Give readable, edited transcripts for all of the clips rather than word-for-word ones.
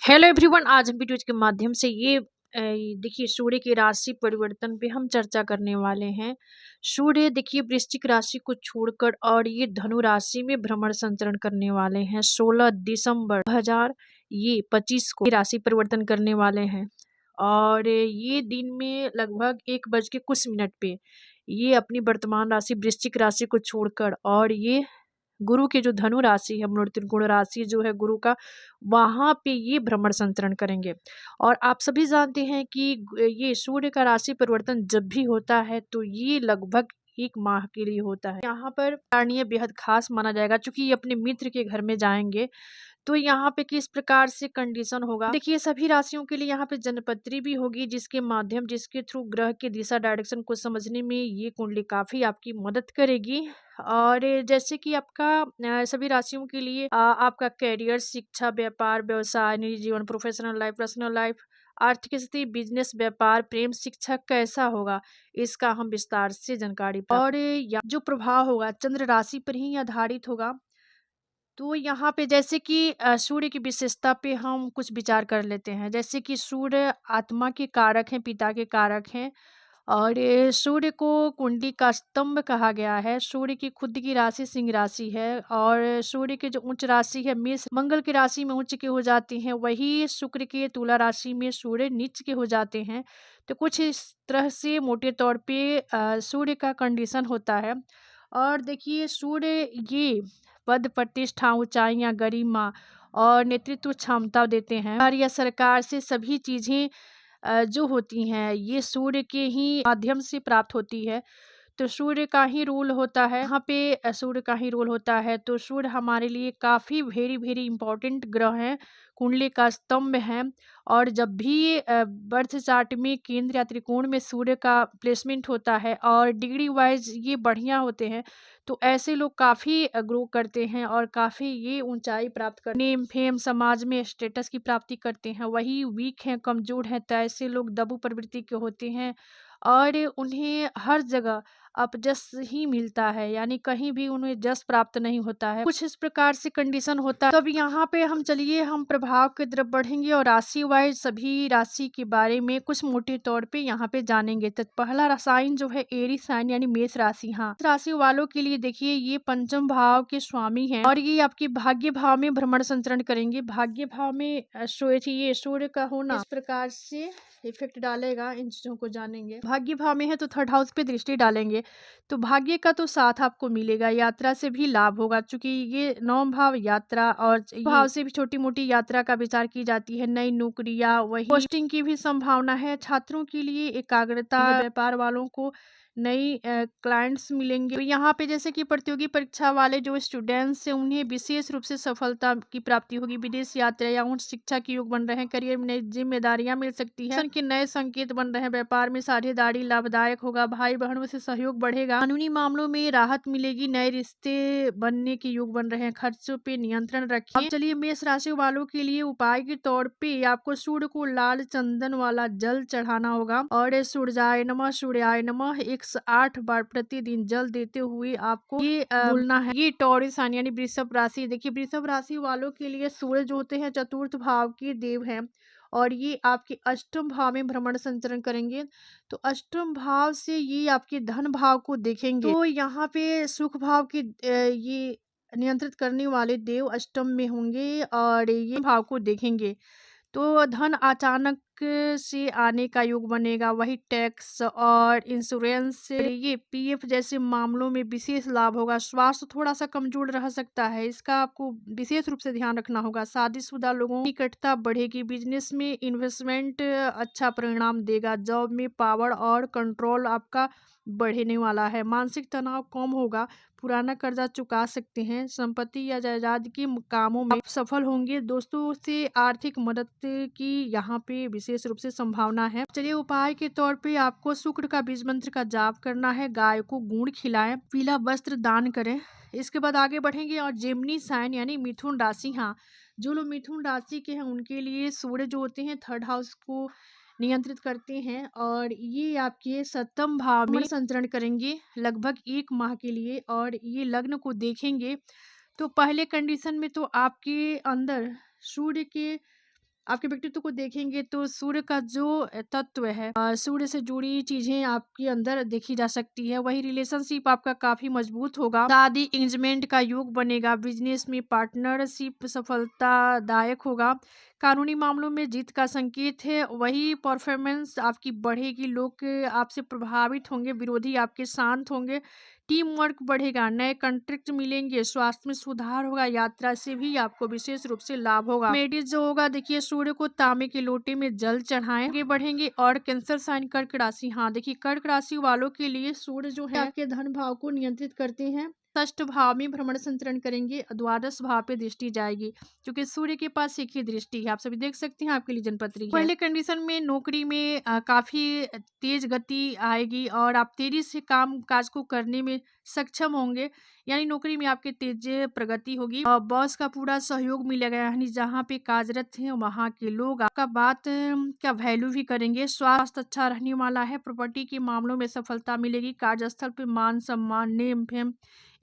Hello everyone, आज हम video के माध्यम से देखिए सूर्य की राशि परिवर्तन पे हम चर्चा करने वाले हैं। सूर्य देखिए वृश्चिक राशि को छोड़कर और ये धनु राशि में भ्रमण संचरण करने वाले हैं। 16 दिसंबर 2025 को ये राशि परिवर्तन करने वाले हैं और ये दिन में लगभग 1 बज के कुछ मिनट पे ये अपनी वर्तमान राशि वृश्चिक राशि को छोड़कर और ये गुरु की जो धनु राशि है, मूल त्रिकोण राशि जो है गुरु का, वहाँ पे ये भ्रमण संचरण करेंगे। और आप सभी जानते हैं कि ये सूर्य का राशि परिवर्तन जब भी होता है तो ये लगभग 1 माह के लिए होता है। यहाँ पर प्राणीय बेहद खास माना जाएगा क्योंकि ये अपने मित्र के घर में जाएंगे। तो यहाँ पे किस प्रकार से कंडीशन होगा, देखिए सभी राशियों के लिए यहाँ पे जनपत्री भी होगी जिसके थ्रू ग्रह के दिशा डायरेक्शन को समझने में ये कुंडली काफी आपकी मदद करेगी। और जैसे कि आपका सभी राशियों के लिए आपका करियर, शिक्षा, व्यापार, व्यवसाय, निजी जीवन, प्रोफेशनल लाइफ, पर्सनल लाइफ, आर्थिक स्थिति, बिजनेस, व्यापार, प्रेम, शिक्षा कैसा होगा, इसका हम विस्तार से जानकारी और जो प्रभाव होगा चंद्र राशि पर ही आधारित होगा। तो यहाँ पे जैसे कि सूर्य की विशेषता पे हम कुछ विचार कर लेते हैं। जैसे कि सूर्य आत्मा के कारक हैं, पिता के कारक हैं और ये सूर्य को कुंडली का स्तंभ कहा गया है। सूर्य की खुद की राशि सिंह राशि है और सूर्य की जो उच्च राशि है मेष, मंगल की राशि में उच्च के हो जाते हैं, वही शुक्र के तुला राशि में सूर्य नीच के हो जाते हैं। तो कुछ इस तरह से मोटे तौर पे सूर्य का कंडीशन होता है। और देखिए सूर्य ये पद, प्रतिष्ठा, ऊंचाइयां, गरिमा और नेतृत्व क्षमता देते हैं। और या सरकार से सभी चीजें जो होती हैं ये सूर्य के ही माध्यम से प्राप्त होती है। तो सूर्य का ही रोल होता है यहाँ पे, सूर्य का ही रोल होता है। तो सूर्य हमारे लिए काफ़ी वेरी वेरी इंपॉर्टेंट ग्रह है, कुंडली का स्तंभ है। और जब भी बर्थ चार्ट में केंद्र या त्रिकोण में सूर्य का प्लेसमेंट होता है और डिग्री वाइज ये बढ़िया होते हैं, तो ऐसे लोग काफ़ी ग्रो करते हैं और काफ़ी ये ऊंचाई प्राप्त कर नेम फेम समाज में स्टेटस की प्राप्ति करते हैं। वही वीक हैं, कमजोर हैं, तो ऐसे लोग दबु प्रवृत्ति के होते हैं और उन्हें हर जगह अपजस ही मिलता है, यानी कहीं भी उन्हें जस प्राप्त नहीं होता है। कुछ इस प्रकार से कंडीशन होता है। तब यहाँ पे हम प्रभाव की तरफ बढ़ेंगे और राशि वाइज सभी राशि के बारे में कुछ मोटे तौर पे यहाँ पे जानेंगे। तो पहला साइन जो है एरी साइन यानी मेष राशि। हाँ, इस राशि वालों के लिए देखिए ये पंचम भाव के स्वामी हैं और ये आपके भाग्य भाव में भ्रमण संचरण करेंगे। भाग्य भाव में ये सूर्य का होना इस प्रकार से इफेक्ट डालेगा, इन चीजों को जानेंगे। भाग्य भाव में है तो थर्ड हाउस पे दृष्टि डालेंगे तो भाग्य का तो साथ आपको मिलेगा, यात्रा से भी लाभ होगा क्योंकि ये 9 भाव यात्रा और भाव से भी छोटी मोटी यात्रा का विचार की जाती है। नई नौकरियां, वही पोस्टिंग की भी संभावना है। छात्रों के लिए एकाग्रता, व्यापार वालों को नई क्लाइंट्स मिलेंगे। तो यहाँ पे जैसे कि प्रतियोगी परीक्षा वाले जो स्टूडेंट्स हैं उन्हें विशेष रूप से सफलता की प्राप्ति होगी। विदेश यात्रा या उच्च शिक्षा के योग बन रहे हैं। करियर में नई जिम्मेदारियां मिल सकती है। के नए संकेत बन रहे हैं। व्यापार में साझेदारी लाभदायक होगा। भाई बहनों से सहयोग बढ़ेगा। कानूनी मामलों में राहत मिलेगी। नए रिश्ते बनने के योग बन रहे हैं। खर्चों पे नियंत्रण रखिए। अब चलिए मेष राशि वालों के लिए उपाय के तौर पे आपको सूर्य को लाल चंदन वाला जल चढ़ाना होगा और सूर्याय नमः 108 बार प्रतिदिन जल देते हुए आपको ये बोलना है। ये टॉरस यानी वृषभ राशि। देखिए वृषभ राशि वालों के लिए सूर्य जो होते हैं चतुर्थ भाव के देव हैं और ये आपके अष्टम भाव में भ्रमण संचरण करेंगे। तो अष्टम भाव से ये आपके धन भाव को देखेंगे। तो यहाँ पे सुख भाव की ये नियंत्रित करने वाले देव अष्टम में होंगे और ये भाव को देखेंगे। तो धन अचानक से आने का योग बनेगा। वही टैक्स और इंश्योरेंस, ये पीएफ जैसे मामलों में विशेष लाभ होगा। स्वास्थ्य थोड़ा सा कमजोर रह सकता है, इसका आपको विशेष रूप से ध्यान रखना होगा। शादीशुदा लोगों की निकटता बढ़ेगी। बिजनेस में इन्वेस्टमेंट अच्छा परिणाम देगा। जॉब में पावर और कंट्रोल आपका बढ़ने वाला है। मानसिक तनाव कम होगा। पुराना कर्जा चुका सकते हैं। संपत्ति या जायदाद के कामों में आप सफल होंगे। दोस्तों से आर्थिक मदद की यहाँ पे विशेष रूप से संभावना है। चलिए उपाय के तौर पे आपको शुक्र का बीज मंत्र का जाप करना है। गाय को गुड़ खिलाएं, पीला वस्त्र दान करें। इसके बाद आगे बढ़ेंगे और जेमिनी साइन यानी मिथुन राशि। हाँ, जो लोग मिथुन राशि के हैं उनके लिए सूर्य जो होते हैं थर्ड हाउस को नियंत्रित करते हैं और ये आपके सप्तम भाव में संचरण करेंगे लगभग 1 माह के लिए और ये लग्न को देखेंगे। तो पहले कंडीशन में तो आपके अंदर सूर्य के आपके व्यक्तित्व को देखेंगे तो सूर्य का जो तत्व है, सूर्य से जुड़ी चीजें आपके अंदर देखी जा सकती है। वही रिलेशनशिप आपका काफी मजबूत होगा, शादी एंगेजमेंट का योग बनेगा, बिजनेस में पार्टनरशिप सफलतादायक होगा, कानूनी मामलों में जीत का संकेत है। वही परफॉर्मेंस आपकी बढ़ेगी, लोग आपसे प्रभावित होंगे, विरोधी आपके शांत होंगे, टीम वर्क बढ़ेगा, नए कॉन्ट्रैक्ट मिलेंगे, स्वास्थ्य में सुधार होगा, यात्रा से भी आपको विशेष रूप से लाभ होगा। मेडिस जो होगा, देखिए सूर्य को तांबे के लोटे में जल चढ़ाएं, आगे बढ़ेंगे। और कैंसर साइन कर्क राशि, हाँ देखिए कर्क राशि वालों के लिए सूर्य जो है आपके धन भाव को नियंत्रित करते हैं, षष्ठ भाव में भ्रमण संचरण करेंगे, द्वादश भाव पे दृष्टि जाएगी, क्योंकि सूर्य के पास एक ही दृष्टि है। आप सभी देख सकते हैं आपके लिए जनपत्री है। पहले कंडीशन में नौकरी में काफी तेज गति आएगी और आप तेजी से काम काज को करने में सक्षम होंगे, यानी नौकरी में आपके तेज प्रगति होगी और बॉस का पूरा सहयोग मिलेगा, यानी जहाँ पे कार्यरत हैं वहाँ के लोग आपका बात का वैल्यू भी करेंगे। स्वास्थ्य अच्छा रहने वाला है, प्रॉपर्टी के मामलों में सफलता मिलेगी, कार्यस्थल पे मान सम्मान नेम फेम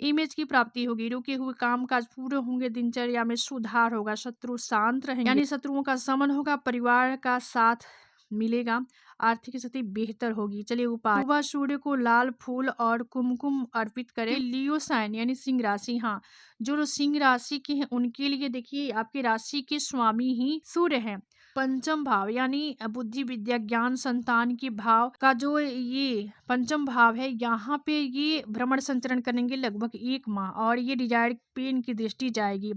इमेज की प्राप्ति होगी, रुके हुए काम काज पूरे होंगे, दिनचर्या में सुधार होगा, शत्रु शांत रहेंगे, यानी शत्रुओं का समन होगा, परिवार का साथ मिलेगा, आर्थिक स्थिति बेहतर होगी। चलिए उपाय, सुबह सूर्य को लाल फूल और कुमकुम अर्पित करें। लियो साइन यानी सिंह राशि, हाँ जो लोग सिंह राशि के हैं उनके लिए देखिए आपकी राशि के स्वामी ही सूर्य हैं। पंचम भाव यानी बुद्धि विद्या ज्ञान संतान के भाव का जो ये पंचम भाव है, यहाँ पे ये भ्रमण संचरण करेंगे लगभग 1 माह और ये डिजायर्ड पेन की दृष्टि जाएगी,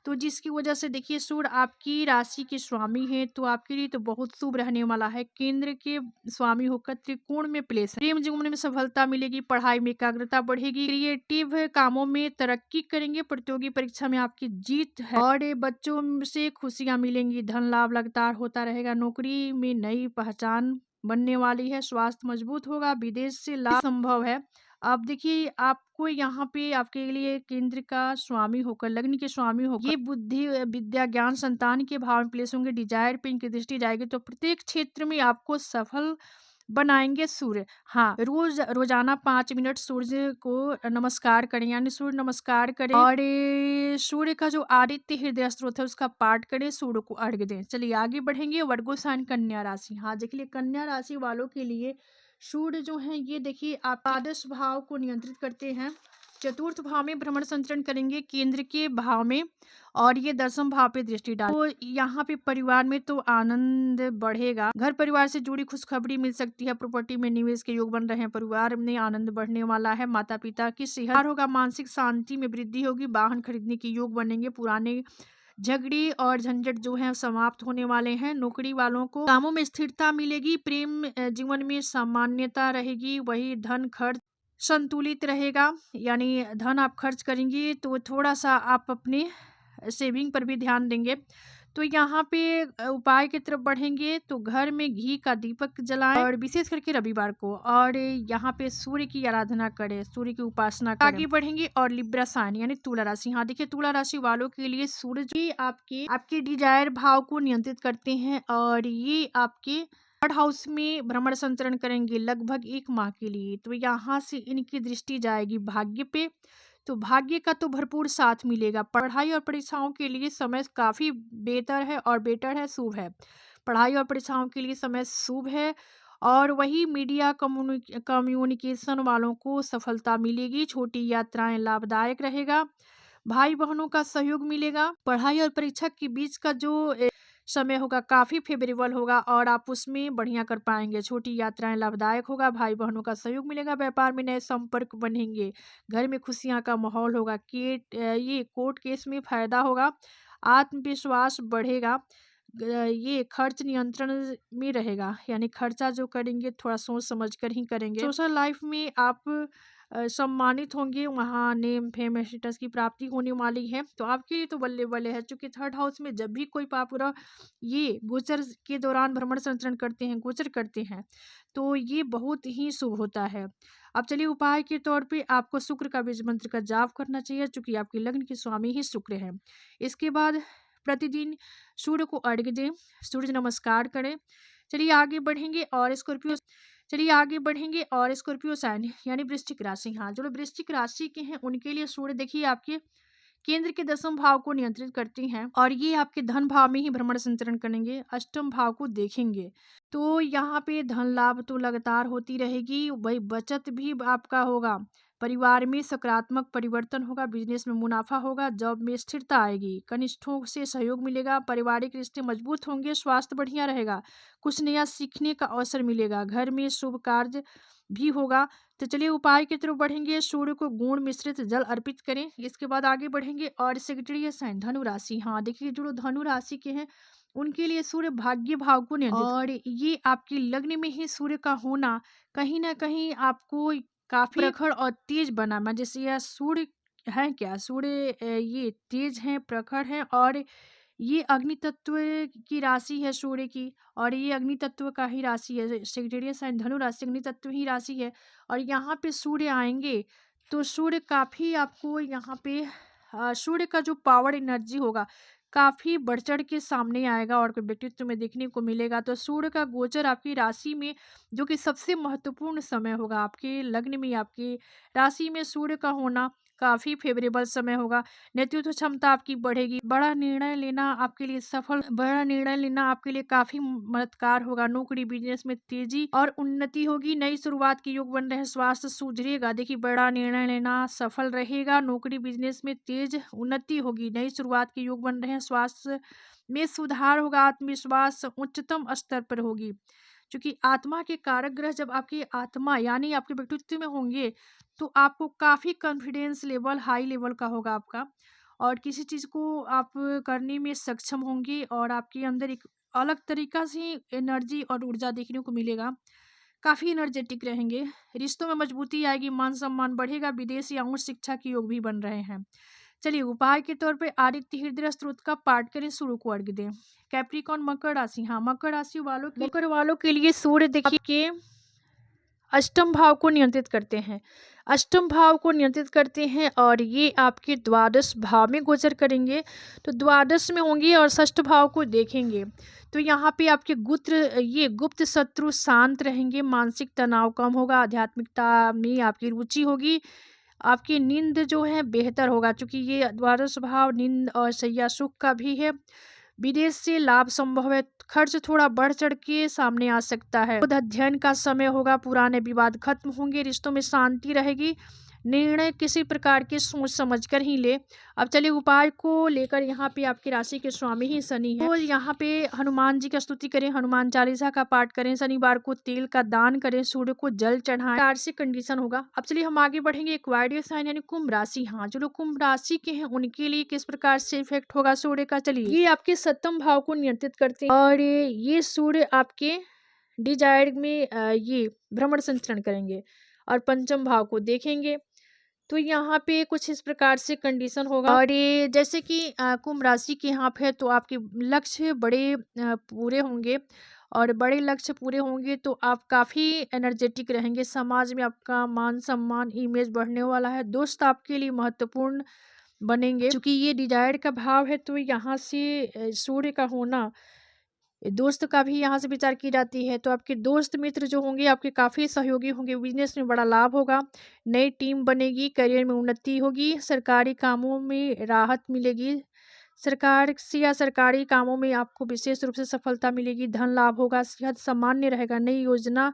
तो जिसकी वजह से देखिए सूर्य आपकी राशि के स्वामी है, तो आपके लिए तो बहुत शुभ रहने वाला है। केंद्र के स्वामी होकर त्रिकोण में प्लेस है, प्रेम जीवन में सफलता मिलेगी, पढ़ाई में एकाग्रता बढ़ेगी, क्रिएटिव कामों में तरक्की करेंगे, प्रतियोगी परीक्षा में आपकी जीत है और बच्चों से खुशियां मिलेंगी, धन लाभ लगातार होता रहेगा, नौकरी में नई पहचान बनने वाली है, स्वास्थ्य मजबूत होगा, विदेश से लाभ संभव है। अब देखिए आपको यहाँ पे आपके लिए केंद्र का स्वामी होकर लग्न के स्वामी होकर ये बुद्धि विद्या ज्ञान संतान के भाव में प्लेस होंगे, डिजायर पे इनकी दृष्टि जाएगी, तो प्रत्येक क्षेत्र में आपको सफल बनाएंगे सूर्य। हाँ रोजाना 5 मिनट सूर्य को नमस्कार करें, यानी सूर्य नमस्कार करें और सूर्य का जो आदित्य हृदय स्रोत है उसका पाठ करें, सूर्य को अर्घ्य दें। चलिए आगे बढ़ेंगे। वर्गो साइन कन्या राशि, हाँ देखिए कन्या राशि वालों के लिए सूर्य जो है ये देखिए आप द्वादश भाव को नियंत्रित करते हैं, चतुर्थ भाव में भ्रमण संचरण करेंगे केंद्र के भाव में और ये दसम भाव पे दृष्टि डाल, तो यहाँ पे परिवार में तो आनंद बढ़ेगा, घर परिवार से जुड़ी खुशखबरी मिल सकती है, प्रॉपर्टी में निवेश के योग बन रहे हैं, परिवार में आनंद बढ़ने वाला है, माता पिता की सेहत होगा, मानसिक शांति में वृद्धि होगी, वाहन खरीदने के योग बनेंगे, पुराने झगड़े और झंझट जो है समाप्त होने वाले हैं, नौकरी वालों को कामों में स्थिरता मिलेगी, प्रेम जीवन में सामान्यता रहेगी, वही धन खर्च संतुलित रहेगा, यानी धन आप खर्च करेंगे तो थोड़ा सा आप अपने सेविंग पर भी ध्यान देंगे। तो यहाँ पे उपाय की तरफ बढ़ेंगे तो घर में घी का दीपक जलाएं और विशेष करके रविवार को, और यहाँ पे सूर्य की आराधना करें, सूर्य की उपासना करें। आगे बढ़ेंगे और लिब्रा साइन यानी तुला राशि, हाँ देखिए तुला राशि वालों के लिए सूर्य जी आपके डिजायर भाव को नियंत्रित करते हैं और ये आपके थर्ड हाउस में भ्रमण संचरण करेंगे लगभग 1 माह के लिए, तो यहाँ से इनकी दृष्टि जाएगी भाग्य पे, तो भाग्य का तो भरपूर साथ मिलेगा, पढ़ाई और परीक्षाओं के लिए समय काफी बेहतर है और बेटर है, शुभ है, पढ़ाई और परीक्षाओं के लिए समय शुभ है। और वही मीडिया कम्युनिकेशन वालों को सफलता मिलेगी, छोटी यात्राएं लाभदायक रहेगा, भाई बहनों का सहयोग मिलेगा, पढ़ाई और परीक्षा के बीच का जो समय होगा काफी फेवरेबल होगा और आप उसमें बढ़िया कर पाएंगे, छोटी यात्राएं लाभदायक होगा, भाई बहनों का सहयोग मिलेगा, व्यापार में नए संपर्क बनेंगे, घर में खुशियां का माहौल होगा, ये कोर्ट केस में फायदा होगा, आत्मविश्वास बढ़ेगा, ये खर्च नियंत्रण में रहेगा, यानी खर्चा जो करेंगे थोड़ा सोच समझ कर ही करेंगे, सोशल लाइफ में आप सम्मानित होंगे, वहाँ नेम फेम स्टेटस की प्राप्ति होने वाली है, तो आपके लिए तो बल्ले बल्ले है, क्योंकि थर्ड हाउस में जब भी कोई पापुरा ये गोचर के दौरान भ्रमण संचरण करते हैं, गोचर करते हैं, तो ये बहुत ही शुभ होता है। अब चलिए उपाय के तौर पे आपको शुक्र का बीज मंत्र का जाप करना चाहिए, क्योंकि आपके लग्न के स्वामी ही शुक्र है। इसके बाद प्रतिदिन सूर्य को अर्घ्य दें, सूर्य नमस्कार करें। चलिए आगे बढ़ेंगे और स्कॉर्पियो साइन यानी वृश्चिक राशि, हाँ जो लोग वृश्चिक राशि के हैं उनके लिए सूर्य देखिए आपके केंद्र के 10वें भाव को नियंत्रित करती हैं और ये आपके धन भाव में ही भ्रमण संचरण करेंगे, अष्टम भाव को देखेंगे। तो यहाँ पे धन लाभ तो लगातार होती रहेगी, वही बचत भी आपका होगा, परिवार में सकारात्मक परिवर्तन होगा, बिजनेस में मुनाफा होगा, जॉब में स्थिरता आएगी, कनिष्ठों से सहयोग मिलेगा, पारिवारिक रिश्ते मजबूत होंगे, स्वास्थ्य बढ़िया रहेगा, कुछ नया सीखने का अवसर मिलेगा, घर में शुभ कार्य भी होगा। तो चलिए उपाय की तरफ बढ़ेंगे। सूर्य को गुण मिश्रित जल अर्पित करें, इसके बाद आगे बढ़ेंगे। और सेक्रेटरी साइन धनु राशि, हाँ देखिए जो धनु राशि के हैं उनके लिए सूर्य भाग्य भाव को नियंत्रित और ये आपकी लग्न में ही सूर्य का होना कहीं ना कहीं आपको काफी प्रखर और तेज बना, जैसे यह सूर्य है क्या, सूर्य ये तेज है, प्रखर है और ये अग्नि तत्व की राशि है सूर्य की, और ये अग्नि तत्व का ही राशि है। सेक्रेटरियस साइन धनु राशि अग्नि तत्व ही राशि है और यहाँ पे सूर्य आएंगे तो सूर्य काफी आपको यहाँ पे सूर्य का जो पावर एनर्जी होगा काफी बढ़ चढ़ के सामने आएगा और व्यक्तित्व में देखने को मिलेगा। तो सूर्य का गोचर आपकी राशि में जो कि सबसे महत्वपूर्ण समय होगा, आपके लग्न में आपकी राशि में सूर्य का होना काफी फेवरेबल समय होगा। नेतृत्व क्षमता आपकी बढ़ेगी, बड़ा निर्णय लेना आपके लिए काफी मददगार होगा। नौकरी बिजनेस में तेजी और उन्नति होगी, नई शुरुआत के योग बन रहे हैं, स्वास्थ्य सुधरेगा। देखिए बड़ा निर्णय लेना सफल रहेगा, नौकरी बिजनेस में तेज उन्नति होगी, नई शुरुआत के योग बन रहे हैं, स्वास्थ्य में सुधार होगा, आत्मविश्वास उच्चतम स्तर पर होगी। क्योंकि आत्मा के कारक ग्रह जब आपकी आत्मा यानी आपके व्यक्तित्व में होंगे तो आपको काफ़ी कॉन्फिडेंस लेवल हाई लेवल का होगा आपका, और किसी चीज़ को आप करने में सक्षम होंगे और आपके अंदर एक अलग तरीका से एनर्जी और ऊर्जा देखने को मिलेगा, काफ़ी एनर्जेटिक रहेंगे। रिश्तों में मजबूती आएगी, मान सम्मान बढ़ेगा, विदेश या उच्च शिक्षा के योग भी बन रहे हैं। चलिए उपाय के तौर पे आदित्य हृदय स्तोत्र का पाठ करें, सूर्य को अर्घ्य दें। कैप्रिकॉन मकर राशि, हाँ मकर वालों के लिए सूर्य देखिए के अष्टम भाव को नियंत्रित करते हैं, और ये आपके द्वादश भाव में गोचर करेंगे, तो द्वादश में होंगे और षष्ठ भाव को देखेंगे। तो यहाँ पे आपके गुप्त शत्रु शांत रहेंगे, मानसिक तनाव कम होगा, आध्यात्मिकता में आपकी रुचि होगी, आपकी नींद जो है बेहतर होगा, क्योंकि ये द्वादश भाव नींद और शैया सुख का भी है। विदेश से लाभ संभव है, खर्च थोड़ा बढ़ चढ़ के सामने आ सकता है। खुद अध्ययन का समय होगा, पुराने विवाद खत्म होंगे, रिश्तों में शांति रहेगी, निर्णय किसी प्रकार के सोच समझ कर ही ले। अब चलिए उपाय को लेकर, यहाँ पे आपकी राशि के स्वामी ही शनि है, तो यहाँ पे हनुमान जी का स्तुति करें, हनुमान चालीसा का पाठ करें, शनिवार को तेल का दान करें, सूर्य को जल चढ़ाएं, चार से कंडीशन होगा। अब चलिए हम आगे बढ़ेंगे। एक्वारियस साइन यानी कुंभ राशि, हाँ जो लोग कुंभ राशि के हैं उनके लिए किस प्रकार से इफेक्ट होगा सूर्य का, चलिए ये आपके सप्तम भाव को नियंत्रित करते हैं और ये सूर्य आपके डिजायर में ये भ्रमण संचरण करेंगे और पंचम भाव को देखेंगे। तो यहाँ पे कुछ इस प्रकार से कंडीशन होगा, और ये जैसे कि कुंभ राशि के यहाँ पे तो आपके लक्ष्य बड़े पूरे होंगे, और बड़े लक्ष्य पूरे होंगे तो आप काफ़ी एनर्जेटिक रहेंगे, समाज में आपका मान सम्मान इमेज बढ़ने वाला है, दोस्त आपके लिए महत्वपूर्ण बनेंगे, क्योंकि ये डिजायर का भाव है। तो यहाँ से सूर्य का होना, दोस्त का भी यहाँ से विचार की जाती है, तो आपके दोस्त मित्र जो होंगे आपके काफ़ी सहयोगी होंगे, बिजनेस में बड़ा लाभ होगा, नई टीम बनेगी, करियर में उन्नति होगी, सरकारी कामों में राहत मिलेगी, सरकार से या सरकारी कामों में आपको विशेष रूप से सफलता मिलेगी, धन लाभ होगा, सेहत सामान्य रहेगा, नई योजना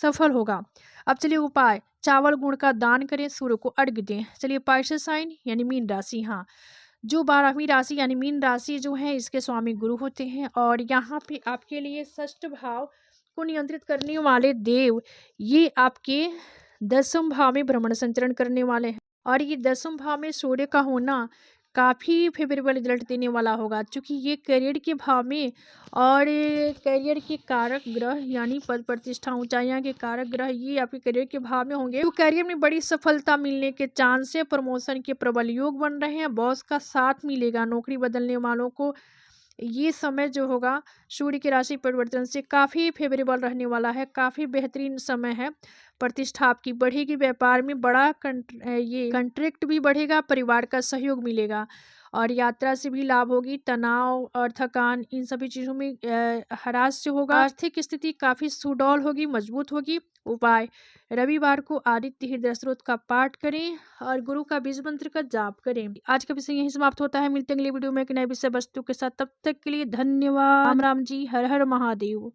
सफल होगा। अब चलिए उपाय, चावल गुड़ का दान करें, सूर्य को अर्घ्य दें। चलिए पाइसेस साइन यानी मीन राशि, हाँ जो 12वीं राशि यानी मीन राशि जो है इसके स्वामी गुरु होते हैं, और यहाँ पे आपके लिए षष्ठ भाव को नियंत्रित करने वाले देव ये आपके 10वें भाव में भ्रमण संचरण करने वाले हैं, और ये 10वें भाव में सूर्य का होना काफ़ी फेवरेबल रिजल्ट देने वाला होगा, क्योंकि ये करियर के भाव में और करियर के कारक ग्रह यानी पद प्रतिष्ठा ऊंचाइयां के कारक ग्रह ये आपके करियर के भाव में होंगे, तो करियर में बड़ी सफलता मिलने के चांस है, प्रमोशन के प्रबल योग बन रहे हैं, बॉस का साथ मिलेगा, नौकरी बदलने वालों को ये समय जो होगा सूर्य की राशि परिवर्तन से काफ़ी फेवरेबल रहने वाला है, काफ़ी बेहतरीन समय है, प्रतिष्ठा आपकी बढ़ेगी, व्यापार में बड़ा ये कंट्रैक्ट भी बढ़ेगा, परिवार का सहयोग मिलेगा, और यात्रा से भी लाभ होगी, तनाव और थकान इन सभी चीज़ों में ह्रास होगा। आर्थिक स्थिति काफ़ी सुडौल होगी, मजबूत होगी। उपाय: रविवार को आदित्य हृदय स्तोत्र का पाठ करें और गुरु का बीज मंत्र का जाप करें। आज का विषय यहीं समाप्त होता है। मिलते हैं अगले वीडियो में एक नए विषय वस्तु के साथ। तब तक के लिए धन्यवाद। राम राम जी, हर हर महादेव।